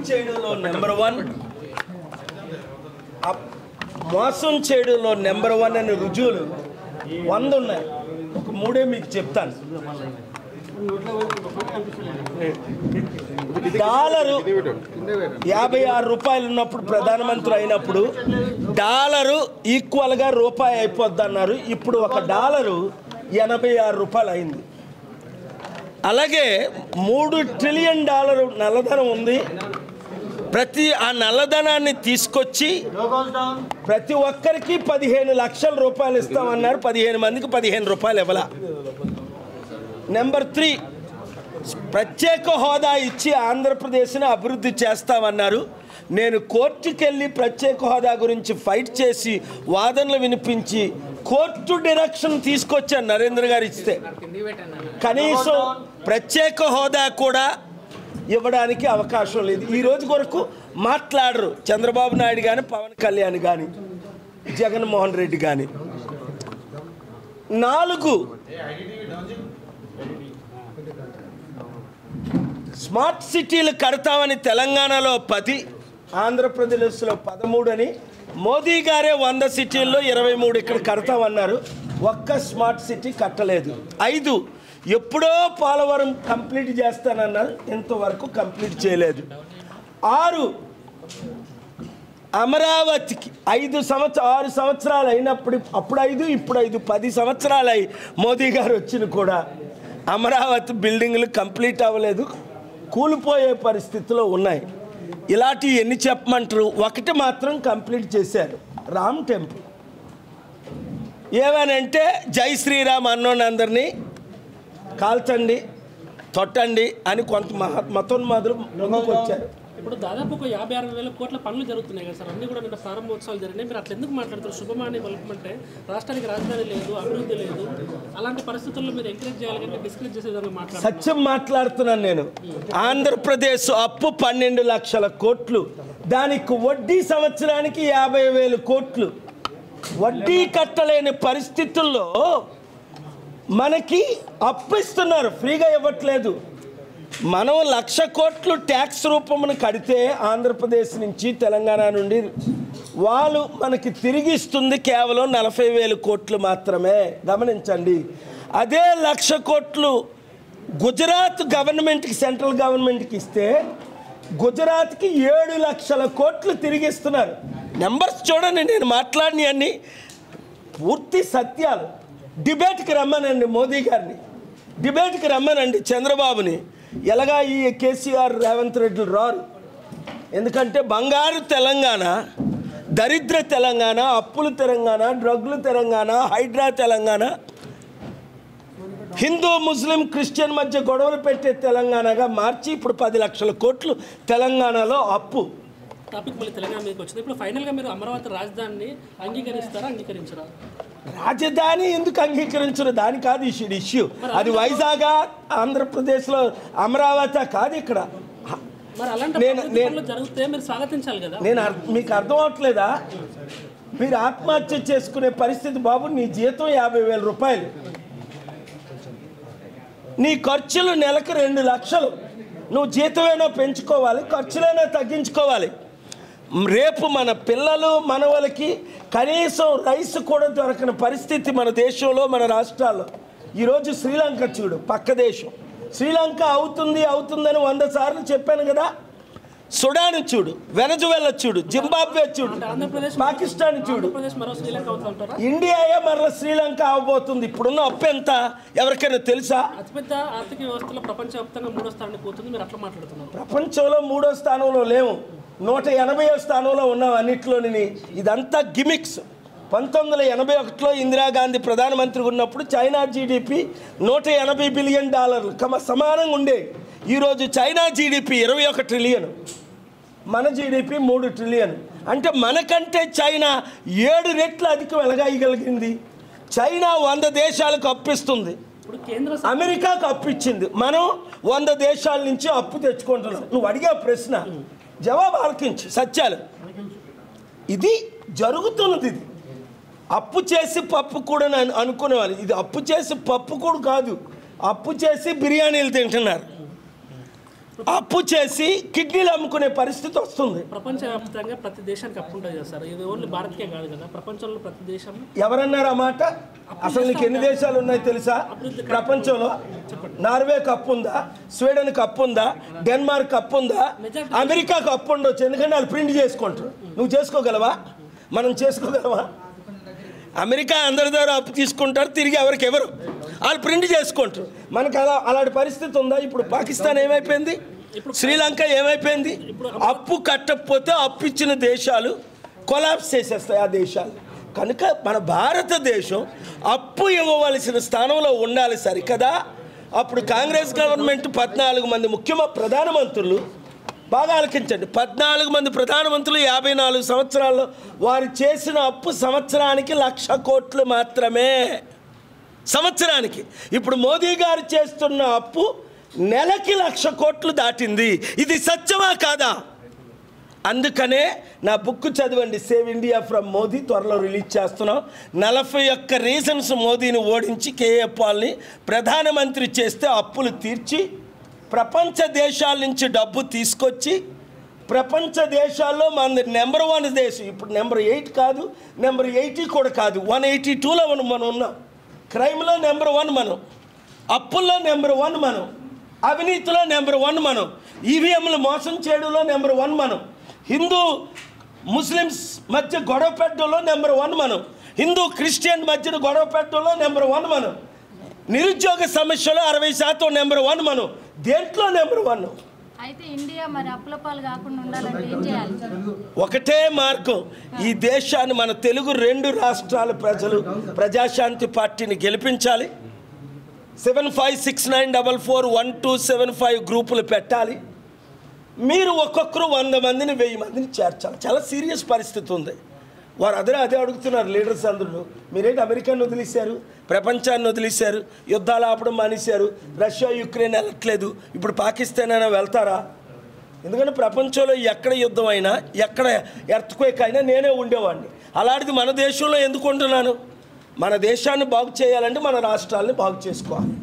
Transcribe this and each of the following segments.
చేయడంలో నెంబర్ 1, మోసం చేయడంలో నెంబర్ 1 అనే రుజువులు 100 ఉన్నాయి. ఒక 3 మీకు చెప్తాను. డాలరు 56 రూపాయలు ఉన్నప్పుడు ప్రధానమంత్రి అయినప్పుడు డాలరు ఈక్వల్గా రూపాయి అయిపోద్ది అన్నారు. ఇప్పుడు ఒక డాలరు 86 రూపాయలు అయింది. అలాగే $3 ట్రిలియన్ నల్లధనం ఉంది. ఆ నల్లధనాన్ని తీసుకొచ్చి ప్రతి ఒక్కరికి 15 లక్షల రూపాయలు ఇస్తామన్నారు. 15 మందికి 15 రూపాయలు ఇవ్వాల. నెంబర్ 3, ప్రత్యేక హోదా ఇచ్చి ఆంధ్రప్రదేశ్ని అభివృద్ధి చేస్తామన్నారు. నేను కోర్టుకెళ్ళి ప్రత్యేక హోదా గురించి ఫైట్ చేసి వాదనలు వినిపించి కోర్టు డైరెక్షన్ తీసుకొచ్చాను నరేంద్ర గారు ఇస్తే. కనీసం ప్రత్యేక హోదా కూడా ఇవ్వడానికి అవకాశం లేదు. ఈ రోజు వరకు మాట్లాడరు చంద్రబాబు నాయుడు కానీ, పవన్ కళ్యాణ్ కానీ, జగన్మోహన్ రెడ్డి కానీ. 4, స్మార్ట్ సిటీలు కడతామని తెలంగాణలో 10, ఆంధ్రప్రదేశ్లో 13 అని మోదీ గారే 100 సిటీల్లో 23 ఇక్కడ కడతామన్నారు. ఒక్క స్మార్ట్ సిటీ కట్టలేదు. 5, ఎప్పుడో పోలవరం కంప్లీట్ చేస్తానన్నారు, ఇంతవరకు కంప్లీట్ చేయలేదు. 6, అమరావతికి 6 సంవత్సరాలు అయినప్పుడు, అప్పుడు 5 ఇప్పుడు 5 10 సంవత్సరాలు అయి మోదీ గారు వచ్చిన కూడా అమరావతి బిల్డింగ్లు కంప్లీట్ అవ్వలేదు, కూలిపోయే పరిస్థితిలో ఉన్నాయి. ఇలాంటివి ఎన్ని చెప్పమంటారు? ఒకటి మాత్రం కంప్లీట్ చేశారు, రామ్ టెంపుల్. ఏమనంటే జై శ్రీరామ్ అన్నోనందరినీ కాల్చండి, తొట్టండి అని కొంత మతోన్మాదులు ముందుకు వచ్చారు. ఇప్పుడు దాదాపు ఒక 56,000 కోట్ల పనులు జరుగుతున్నాయి కదా సార్, అన్నీ కూడా నిన్న ప్రారంభోత్సవాలు జరిగినాయి. మీరు అట్లా ఎందుకు మాట్లాడుతారు? శుభమాని పలుకుమంటే రాష్ట్రానికి రాజధాని లేదు, అభివృద్ధి లేదు, అలాంటి పరిస్థితుల్లో మీరు ఎంకరేజ్ చేయాలి కానీ డిస్కరేజ్ చేసే విధంగా మాట్లాడారు. సత్యం మాట్లాడుతున్నాను నేను. ఆంధ్రప్రదేశ్ అప్పు 12 లక్షల కోట్లు, దానికి వడ్డీ సంవత్సరానికి 50,000 కోట్లు. వడ్డీ కట్టలేని పరిస్థితుల్లో మనకి అప్పు ఇస్తున్నారు, ఫ్రీగా ఇవ్వట్లేదు. మనం 1,00,000 కోట్లు ట్యాక్స్ రూపమును కడితే ఆంధ్రప్రదేశ్ నుంచి, తెలంగాణ నుండి వాళ్ళు మనకి తిరిగి ఇస్తుంది కేవలం 40,000 కోట్లు మాత్రమే. గమనించండి. అదే 1,00,000 కోట్లు గుజరాత్ గవర్నమెంట్కి, సెంట్రల్ గవర్నమెంట్కి ఇస్తే గుజరాత్కి 7 లక్షల కోట్లు తిరిగి ఇస్తున్నారు. నెంబర్స్ చూడండి, నేను మాట్లాడినవన్నీ పూర్తి సత్యాలు. డిబేట్కి రమ్మనండి మోదీ గారిని, డిబేట్కి రమ్మనండి చంద్రబాబుని. ఎలాగా ఈ కేసీఆర్, రేవంత్ రెడ్డిలు రారు. ఎందుకంటే బంగారు తెలంగాణ, దరిద్ర తెలంగాణ, అప్పుల తెలంగాణ, డ్రగ్లు తెలంగాణ, హైడ్రా తెలంగాణ, హిందూ ముస్లిం క్రిస్టియన్ మధ్య గొడవలు పెట్టే తెలంగాణగా మార్చి ఇప్పుడు 10 లక్షల కోట్లు తెలంగాణలో అప్పు. టాపిక్ మళ్ళీ తెలంగాణ మీదకి వచ్చింది. ఇప్పుడు ఫైనల్గా మీరు అమరావతి రాజధానిని అంగీకరిస్తారా, అంగీకరించరా? రాజధాని ఎందుకు అంగీకరించరు? దాని కాదు ఇష్యూ. అది వైజాగ్, ఆంధ్రప్రదేశ్లో అమరావతి కాదు ఇక్కడ. నేను మీకు అర్థం అవట్లేదా? మీరు ఆత్మహత్య చేసుకునే పరిస్థితి బాబు. నీ జీతం 50,000 రూపాయలు, నీ ఖర్చులు నెలకు 2 లక్షలు. నువ్వు జీతమేనో పెంచుకోవాలి, ఖర్చులైనా తగ్గించుకోవాలి. రేపు మన పిల్లలు, మనవలకి కనీసం రైస్ కూడా దొరకని పరిస్థితి మన దేశంలో, మన రాష్ట్రాల్లో. ఈరోజు శ్రీలంక చూడు, పక్క దేశం. శ్రీలంక అవుతుందని 100 సార్లు చెప్పాను కదా. సుడాన్ చూడు, వెనజువెలా చూడు, జింబాబ్వే చూడు, పాకిస్తాన్ చూడు, ఇండియాయే మరల శ్రీలంక అవబోతుంది. ఇప్పుడున్న అప్పు ఎంత ఎవరికైనా తెలుసా? అతిపెద్ద ఆర్థిక వ్యవస్థలో ప్రపంచవ్యాప్తంగా 3వ స్థానానికి పోతుంది. మీరు అట్లా మాట్లాడుతున్నారు. ప్రపంచంలో 3వ స్థానంలో లేవు, 180వ స్థానంలో ఉన్నాం అన్నిట్లోని. ఇదంతా గిమిక్స్. 1981లో ఇందిరాగాంధీ ప్రధానమంత్రి ఉన్నప్పుడు చైనా జీడిపి $180 బిలియన్ సమానంగా ఉండేది. ఈరోజు చైనా జీడిపి 21 ట్రిలియన్, మన జీడిపి 3 ట్రిలియన్. అంటే మనకంటే చైనా 7 రెట్లు అధికం ఎలాగైగలిగింది? చైనా 100 దేశాలకు అప్పిస్తుంది, అమెరికాకు అప్పిచ్చింది. మనం 100 దేశాల నుంచి అప్పు తెచ్చుకుంటున్నాం. నువ్వు అడిగే ప్రశ్న జవాబు ఆలకించు, సత్యాలు. ఇది జరుగుతున్నది. ఇది అప్పు చేసి పప్పు కూడా అనుకునేవాళ్ళు. ఇది అప్పు చేసి పప్పు కూడా కాదు, అప్పు చేసి బిర్యానీలు తింటున్నారు. అప్పు చేసి కిడ్నీలు అమ్ముకునే పరిస్థితి వస్తుంది. ప్రపంచవ్యాప్తంగా ప్రతి దేశానికి అప్పు ఉంటుంది కదా సార్, ఇది ఓన్లీ భారత్కే కాదు కదా, ప్రపంచంలో ప్రతి దేశం. ఎవరన్నారు ఆ మాట? అసలు నీకు ఎన్ని దేశాలు ఉన్నాయి తెలుసా ప్రపంచంలో? నార్వేకి అప్పు ఉందా? స్వీడన్కి అప్పు ఉందా? డెన్మార్క్ అప్పు ఉందా? అమెరికాకు అప్పు ఉండొచ్చు, ఎందుకంటే వాళ్ళు ప్రింట్ చేసుకుంటారు. నువ్వు చేసుకోగలవా? మనం చేసుకోగలవా? అమెరికా అందరి ద్వారా అప్పు తీసుకుంటారు, తిరిగి ఎవరికి ఎవరు వాళ్ళు ప్రింట్ చేసుకుంటారు. మనకు అలాంటి పరిస్థితి ఉందా? ఇప్పుడు పాకిస్తాన్ ఏమైపోయింది, శ్రీలంక ఏమైపోయింది? అప్పు కట్టకపోతే అప్పు ఇచ్చిన దేశాలు కొలాప్స్ చేసేస్తాయి ఆ దేశాలు. కనుక మన భారతదేశం అప్పు ఇవ్వవలసిన స్థానంలో ఉండాలి సరికదా. అప్పుడు కాంగ్రెస్ గవర్నమెంట్ 14 మంది ప్రధానమంత్రులు, బాగా ఆలకించండి, 14 మంది ప్రధానమంత్రులు 54 సంవత్సరాల్లో వారు చేసిన అప్పు సంవత్సరానికి 1,00,000 కోట్లు మాత్రమే, సంవత్సరానికి. ఇప్పుడు మోదీ గారు చేస్తున్న అప్పు నెలకి 1,00,000 కోట్లు దాటింది. ఇది సత్యమా కాదా? అందుకనే నా బుక్ చదవండి, సేవ్ ఇండియా ఫ్రమ్ మోదీ, త్వరలో రిలీజ్ చేస్తున్నాం. 41 రీజన్స్ మోదీని ఓడించి కేఏ పాల్ని ప్రధానమంత్రి చేస్తే అప్పులు తీర్చి ప్రపంచ దేశాల నుంచి డబ్బు తీసుకొచ్చి ప్రపంచ దేశాల్లో మన నెంబర్ 1 దేశం. ఇప్పుడు నెంబర్ 8 కాదు, నెంబర్ 80 కూడా కాదు, 182లో మనం ఉన్నాం. క్రైమ్లో నెంబర్ 1 మనం, అప్పుల్లో నెంబర్ 1 మనం, అవినీతిలో నెంబర్ 1 మనం, ఈవీఎంలు మోసం చేయడంలో నెంబర్ 1 మనం, హిందూ ముస్లిమ్స్ మధ్య గొడవ పెట్టడంలో నెంబర్ 1 మనం, హిందూ క్రిస్టియన్ మధ్యన గొడవ పెట్టడంలో నెంబర్ 1 మనం, నిరుద్యోగ సమస్యలో 60% నెంబర్ 1 మనం, దేంట్లో నెంబర్ 1. అయితే ఇండియా మరి అప్పుల పాలు కాకుండా ఉండాలంటే ఏం చేయాలి? ఒకటే మార్గం, ఈ దేశాన్ని మన తెలుగు 2 రాష్ట్రాల ప్రజలు ప్రజాశాంతి పార్టీని గెలిపించాలి. 7569441275 గ్రూపులు పెట్టాలి. మీరు ఒక్కొక్కరు 100 మందిని 1000 మందిని చేర్చాలి. చాలా సీరియస్ పరిస్థితి ఉంది. వారు అదే అడుగుతున్నారు లీడర్స్ అందరూ. మీరేంటి అమెరికాను వదిలేశారు, ప్రపంచాన్ని వదిలేశారు, యుద్ధాలు ఆపడం మానేశారు, రష్యా యుక్రెయిన్ వెళ్ళట్లేదు, ఇప్పుడు పాకిస్తాన్ అయినా వెళ్తారా? ఎందుకంటే ప్రపంచంలో ఎక్కడ యుద్ధం అయినా, ఎక్కడ ఎర్త్క్వేక్ అయినా నేనే ఉండేవాడిని. అలాంటిది మన దేశంలో ఎందుకు ఉంటున్నాను? మన దేశాన్ని బాగు చేయాలంటే మన రాష్ట్రాలని బాగు చేసుకోవాలి.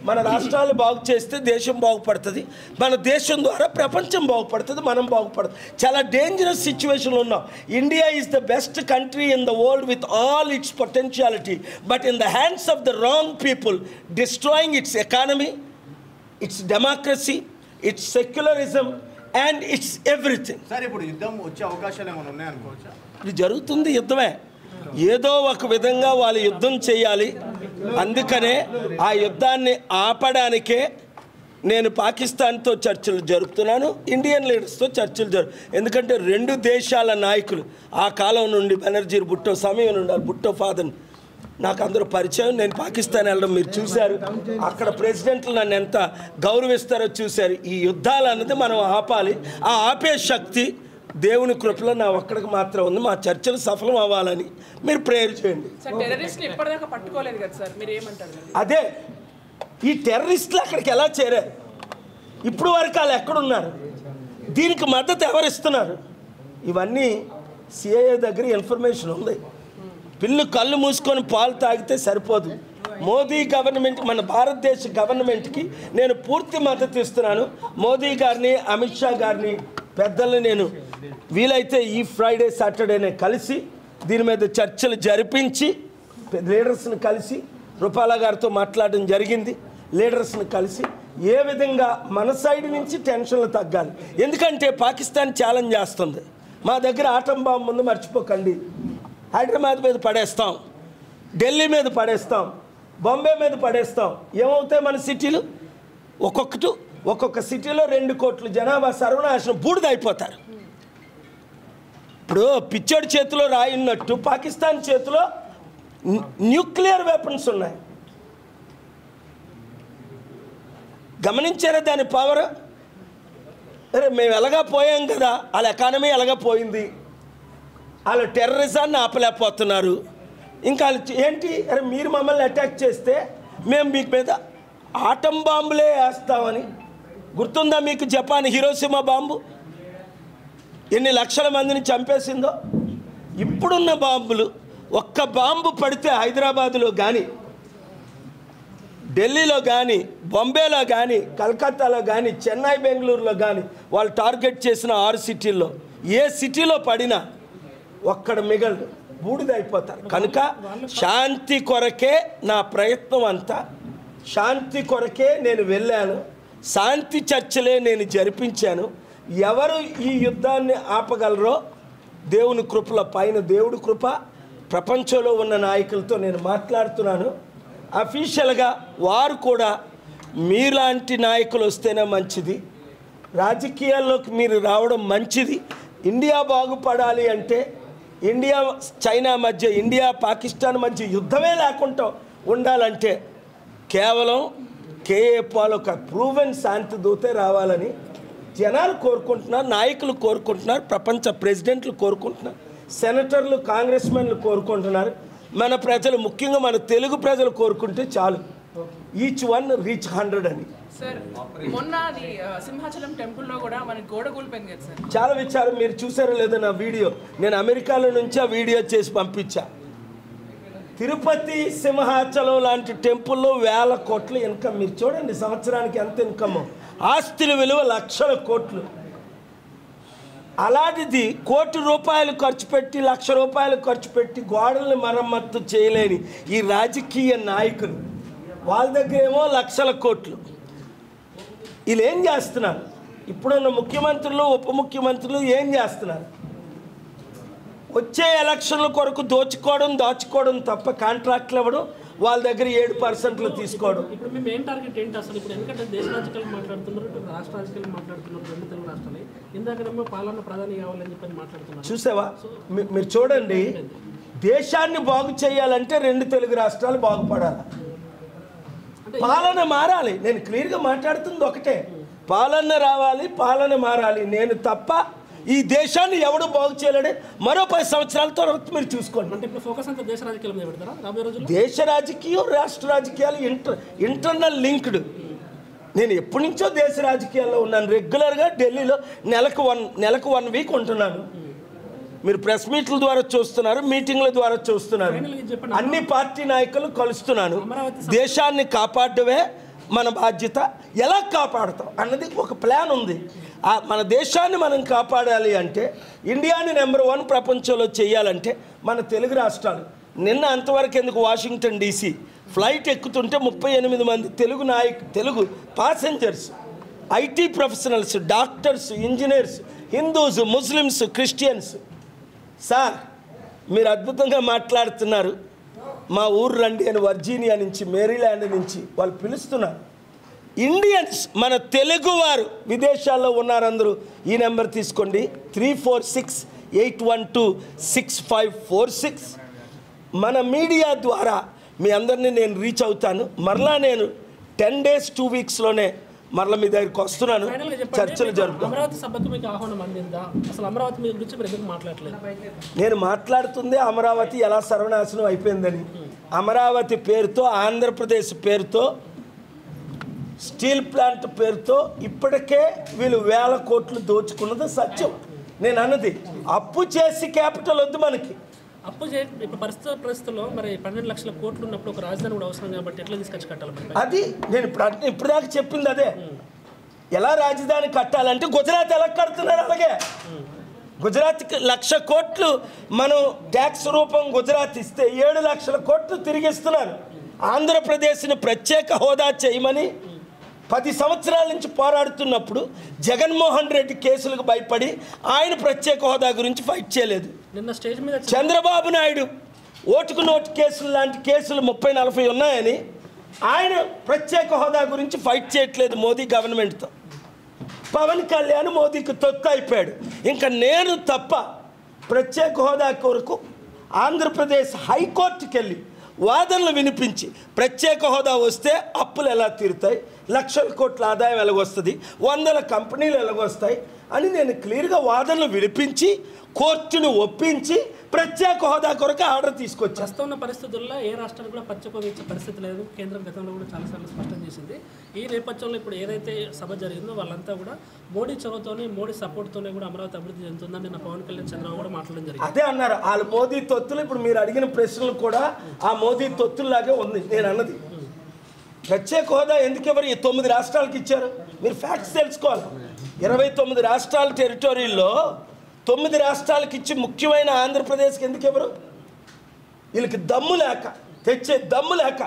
మన రాష్ట్రాలు బాగు చేస్తే దేశం బాగుపడుతుంది, మన దేశం ద్వారా ప్రపంచం బాగుపడుతుంది, మనం బాగుపడుతుంది. చాలా డేంజరస్ సిచ్యువేషన్లో ఉన్నాం. India is the best country in the world with all it's potentiality, but in the hands of the wrong people, destroying it's economy, it's democracy, it's secularism and it's everything. Sir ఇప్పుడు యుద్ధం వచ్చే అవకాశాలు ఏమైనా ఉన్నాయనుకోవచ్చా? ఇది జరుగుతుంది యుద్ధమే, ఏదో ఒక విధంగా వాళ్ళు యుద్ధం చేయాలి. అందుకనే ఆ యుద్ధాన్ని ఆపడానికే నేను పాకిస్తాన్తో చర్చలు జరుపుతున్నాను, ఇండియన్ లీడర్స్తో చర్చలు ఎందుకంటే 2 దేశాల నాయకులు ఆ కాలం నుండి బెనర్జీ భుట్టో సమయం నుండి భుట్టో ఫాదర్ నాకు అందరూ పరిచయం. నేను పాకిస్తాన్ వెళ్ళడం మీరు చూశారు, అక్కడ ప్రెసిడెంట్లు నన్ను ఎంత గౌరవిస్తారో చూశారు. ఈ యుద్ధాలు అన్నది మనం ఆపాలి. ఆ ఆపే శక్తి దేవుని కృపలో నా ఒక్కడికి మాత్రం ఉంది. మా చర్చలు సఫలం అవ్వాలని మీరు ప్రేయర్ చేయండి. అదే ఈ టెర్రరిస్టులు అక్కడికి ఎలా చేరారు, ఇప్పుడు వరకు వాళ్ళు ఎక్కడున్నారు, దీనికి మద్దతు ఎవరిస్తున్నారు, ఇవన్నీ సిఐఏ దగ్గర ఇన్ఫర్మేషన్ ఉంది. పిల్లు కళ్ళు మూసుకొని పాలు తాగితే సరిపోదు. మోదీ గవర్నమెంట్, మన భారతదేశ గవర్నమెంట్కి నేను పూర్తి మద్దతు ఇస్తున్నాను. మోదీ గారిని, అమిత్ షా గారిని, పెద్దల్ని నేను వీలైతే ఈ ఫ్రైడే సాటర్డేనే కలిసి దీని మీద చర్చలు జరిపించి లీడర్స్ని కలిసి రూపాలా గారితో మాట్లాడడం జరిగింది. లీడర్స్ని కలిసి ఏ విధంగా మన సైడ్ నుంచి టెన్షన్లు తగ్గాలి. ఎందుకంటే పాకిస్తాన్ ఛాలెంజ్ చేస్తుంది, మా దగ్గర ఆటం బాంబు ముందు మర్చిపోకండి, హైదరాబాద్ మీద పడేస్తాం, ఢిల్లీ మీద పడేస్తాం, బాంబే మీద పడేస్తాం. ఏమవుతాయి మన సిటీలు? ఒక్కొక్క సిటీలో 2 కోట్ల జనాభా సర్వనాశనం, బూడిదైపోతారు. ఇప్పుడు పిచ్చోడి చేతిలో రాయిన్నట్టు పాకిస్తాన్ చేతిలో న్యూక్లియర్ వెపన్స్ ఉన్నాయి. గమనించారా దాని పవర్? అరే మేము ఎలాగా పోయాం కదా, వాళ్ళ ఎకానమీ ఎలాగా పోయింది, వాళ్ళ టెర్రరిజాన్ని ఆపలేకపోతున్నారు. ఇంకా ఏంటి, అరే మీరు మమ్మల్ని అటాక్ చేస్తే మేము మీకు మీద ఆటం బాంబులే వేస్తామని. గుర్తుందా మీకు జపాన్ హిరోషిమా బాంబు ఎన్ని లక్షల మందిని చంపేసిందో? ఇప్పుడున్న బాంబులు, ఒక్క బాంబు పడితే హైదరాబాదులో కానీ ఢిల్లీలో కానీ, బాంబేలో కానీ, కలకత్తాలో కానీ, చెన్నై, బెంగళూరులో కానీ వాళ్ళు టార్గెట్ చేసిన 6 సిటీల్లో ఏ సిటీలో పడినా ఒక్కడ మిగలడు, బూడిదైపోతారు. కనుక శాంతి కొరకే నా ప్రయత్నం అంతా, శాంతి కొరకే నేను వెళ్ళాను, శాంతి చర్చలే నేను జరిపించాను. ఎవరు ఈ యుద్ధాన్ని ఆపగలరో దేవుని కృపల పైన, దేవుడి కృప, ప్రపంచంలో ఉన్న నాయకులతో నేను మాట్లాడుతున్నాను. అఫీషియల్గా వారు కూడా మీలాంటి నాయకులు వస్తేనే మంచిది, రాజకీయాల్లోకి మీరు రావడం మంచిది. ఇండియా బాగుపడాలి అంటే, ఇండియా చైనా మధ్య, ఇండియా పాకిస్తాన్ మధ్య యుద్ధమే లేకుండా ఉండాలంటే కేవలం కేఏ పాల్ ఒక ప్రూవెన్ శాంతి దూతే రావాలని జనాలు కోరుకుంటున్నారు, నాయకులు కోరుకుంటున్నారు, ప్రపంచ ప్రెసిడెంట్లు కోరుకుంటున్నారు, సెనేటర్లు, కాంగ్రెస్మెన్లు కోరుకుంటున్నారు. మన ప్రజలు, ముఖ్యంగా మన తెలుగు ప్రజలు కోరుకుంటే చాలు, ఈచ్ వన్ రీచ్ 100 అని. సార్ మొన్న అది సింహాచలం టెంపుల్లో కూడా మనకి గోడ కూలిపోయింది కదా సార్. చాలా విచారం, మీరు చూసారో లేదో నా వీడియో, నేను అమెరికాలో నుంచి ఆ వీడియో చేసి పంపించా. తిరుపతి, సింహాచలం లాంటి టెంపుల్లో 1000 కోట్ల ఇన్కమ్. మీరు చూడండి సంవత్సరానికి ఎంత ఇన్కమ్, ఆస్తుల విలువ లక్షల కోట్లు. అలాంటిది ₹1,00,00,000 ఖర్చు పెట్టి, ₹1,00,000 ఖర్చు పెట్టి గోడల్ని మరమ్మత్తు చేయలేని ఈ రాజకీయ నాయకులు, వాళ్ళ దగ్గర ఏమో లక్షల కోట్లు. వీళ్ళు ఏం చేస్తున్నారు? ఇప్పుడున్న ముఖ్యమంత్రులు, ఉప ముఖ్యమంత్రులు ఏం చేస్తున్నారు? వచ్చే ఎలక్షన్ల కొరకు దాచుకోవడం తప్ప కాంట్రాక్ట్లు ఇవ్వడం, వాళ్ళ దగ్గర 7% తీసుకోవడం. ఇప్పుడు మీ మెయిన్ టార్గెట్ ఏంటి అసలు? ఇప్పుడు ఎందుకంటే దేశ రాజకీయాలు మాట్లాడుతున్నారు, రాష్ట్ర రాజకీయాలు మాట్లాడుతున్నారు, 2 తెలుగు రాష్ట్రాలు. ఇందాకనేమో పాలన ప్రధాని కావాలని చెప్పి మాట్లాడుతున్నారు. చూసావా? మీరు చూడండి, దేశాన్ని బాగు చేయాలంటే 2 తెలుగు రాష్ట్రాలు బాగుపడాలి, పాలన మారాలి. నేను క్లియర్గా మాట్లాడుతుంది ఒకటే, పాలన రావాలి, పాలన మారాలి. నేను తప్ప ఈ దేశాన్ని ఎవడు బాగు చేయలేడే. మరో 10 సంవత్సరాల తర్వాత మీరు చూసుకోండి. అంటే ఇప్పుడు ఫోకస్ అంతా దేశ రాజకీయాల మీద పెడతారా రాబోయే రోజుల్లో? దేశ రాజకీయం, రాష్ట్ర రాజకీయాలు ఇంటర్నల్ లింక్డ్. నేను ఎప్పటి నుంచో దేశ రాజకీయాల్లో ఉన్నాను. రెగ్యులర్గా ఢిల్లీలో నెలకు 1 వీక్ ఉంటున్నాను. మీరు ప్రెస్ మీట్ల ద్వారా చూస్తున్నారు, మీటింగ్ల ద్వారా చూస్తున్నారు, అన్ని పార్టీ నాయకులు కలుస్తున్నాను. దేశాన్ని కాపాడమే మన బాధ్యత. ఎలా కాపాడుతాం అన్నది ఒక ప్లాన్ ఉంది. మన దేశాన్ని మనం కాపాడాలి అంటే, ఇండియాని నెంబర్ 1 ప్రపంచంలో చేయాలంటే మన తెలుగు రాష్ట్రాలు. నిన్న అంతవరకు ఎందుకు వాషింగ్టన్ DC ఫ్లైట్ ఎక్కుతుంటే 38 మంది Telugu passengers, IT professionals, doctors, engineers, Hindus, Muslims, Christians. Sir మీరు అద్భుతంగా మాట్లాడుతున్నారు, మా ఊరు రండి అని వర్జీనియా నుంచి, మేరీల్యాండ్ నుంచి వాళ్ళు పిలుస్తున్నారు. ఇండియన్స్, మన తెలుగువారు విదేశాల్లో ఉన్నారు అందరూ. ఈ నెంబర్ తీసుకోండి, 346-812-6546. మన మీడియా ద్వారా మీ అందరినీ నేను రీచ్ అవుతాను. మరలా నేను 10 days 2 weeksలోనే మరలా మీ దగ్గరికి వస్తున్నాను, చర్చలు జరుపుతాను. అమరావతి సభకు మీకు ఆహ్వానం అందిందా? అసలు అమరావతి మీ గురించి మీరు ఎందుకు మాట్లాడలేదు? నేను మాట్లాడుతుంది అమరావతి ఎలా సర్వనాశనం అయిపోయిందని. అమరావతి పేరుతో, ఆంధ్రప్రదేశ్ పేరుతో, స్టీల్ ప్లాంట్ పేరుతో ఇప్పటికే వీళ్ళు 1000 కోట్లు దోచుకున్నది సత్యం. నేను అన్నది అప్పు చేసి క్యాపిటల్ వద్దు మనకి. అప్పు ఇప్పుడు పరిస్థితుల్లో మరి 12 లక్షల కోట్లు ఉన్నప్పుడు ఒక రాజధాని కూడా అవసరం కాబట్టి ఎట్లా తీసుకొచ్చి కట్టాలి? అది నేను ఇప్పుడు దాకా చెప్పింది అదే. ఎలా రాజధాని కట్టాలంటే గుజరాత్ ఎలా కడుతున్నారు అలాగే. గుజరాత్కి 1,00,000 కోట్లు మనం ట్యాక్స్ రూపం గుజరాత్ ఇస్తే 7 లక్షల కోట్లు తిరిగిస్తున్నారు. ఆంధ్రప్రదేశ్ని ప్రత్యేక హోదా చేయమని 10 సంవత్సరాల నుంచి పోరాడుతున్నప్పుడు జగన్మోహన్ రెడ్డి కేసులకు భయపడి ఆయన ప్రత్యేక హోదా గురించి ఫైట్ చేయలేదు. నిన్న స్టేజ్ మీద చంద్రబాబు నాయుడు ఓటుకు నోటు కేసులు లాంటి కేసులు 30-40 ఉన్నాయని ఆయన ప్రత్యేక హోదా గురించి ఫైట్ చేయట్లేదు మోదీ గవర్నమెంట్తో. పవన్ కళ్యాణ్ మోదీకి తొత్తు అయిపోయాడు. ఇంకా నేను తప్ప ప్రత్యేక హోదా కొరకు ఆంధ్రప్రదేశ్ హైకోర్టుకి వెళ్ళి వాదనలు వినిపించి ప్రత్యేక హోదా వస్తే అప్పులు ఎలా తీరుతాయి, లక్షల కోట్ల ఆదాయం ఎలాగొస్తుంది, 100 కంపెనీలు ఎలాగొస్తాయి అని నేను క్లియర్గా వాదనలు వినిపించి కోర్టును ఒప్పించి ప్రత్యేక హోదా కొరకు ఆర్డర్ తీసుకొచ్చాను. ప్రస్తుతం ఉన్న పరిస్థితుల్లో ఏ రాష్ట్రానికి కూడా ప్రత్యేక హోదా ఇచ్చే పరిస్థితి లేదు. కేంద్రం గతంలో కూడా చాలాసార్లు స్పష్టం చేసింది. ఈ నేపథ్యంలో ఇప్పుడు ఏదైతే సభ జరిగిందో వాళ్ళంతా కూడా మోడీ చొరవతోనే, మోడీ సపోర్ట్తోనే కూడా అమరావతి అభివృద్ధి చెందుతుందని నిన్న పవన్ కళ్యాణ్, చంద్రబాబు కూడా మాట్లాడడం జరిగింది. అదే అన్నారు వాళ్ళు మోదీ తొత్తులు. ఇప్పుడు మీరు అడిగిన ప్రశ్నలు కూడా ఆ మోదీ తొత్తుల్లాగే ఉంది నేను అన్నది. ప్రత్యేక హోదా ఎందుకు ఎవరు 9 రాష్ట్రాలకు ఇచ్చారు? మీరు ఫ్యాక్ట్స్ తెలుసుకోవాలి. 29 రాష్ట్రాల టెరిటరీల్లో 9 రాష్ట్రాలకు ఇచ్చి ముఖ్యమైన ఆంధ్రప్రదేశ్కి ఎందుకు ఎవరు? వీళ్ళకి దమ్ము లేక, తెచ్చే దమ్ము లేక.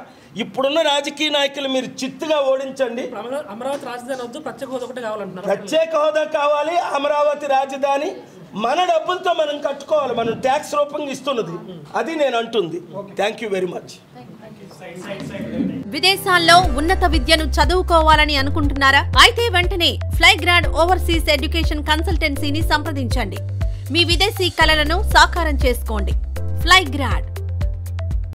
ఇప్పుడున్న రాజకీయ నాయకులు మీరు చిత్తుగా ఓడించండి. అమరావతి రాజధాని వద్దు, ప్రత్యేక హోదా ఒకటి కావాలంటున్నారు. ప్రత్యేక హోదా కావాలి, అమరావతి రాజధాని మన డబ్బులతో మనం కట్టుకోవాలి, మనం ట్యాక్స్ రూపంగా ఇస్తున్నది, అది నేను అంటుంది. Thank you very much. విదేశాల్లో ఉన్నత విద్యను చదువుకోవాలని అనుకుంటున్నారా? అయితే వెంటనే ఫ్లైగ్రాడ్ ఓవర్సీస్ ఎడ్యుకేషన్ కన్సల్టెన్సీని సంప్రదించండి. మీ విదేశీ కలలను సాకారం చేసుకోండి. ఫ్లైగ్రాడ్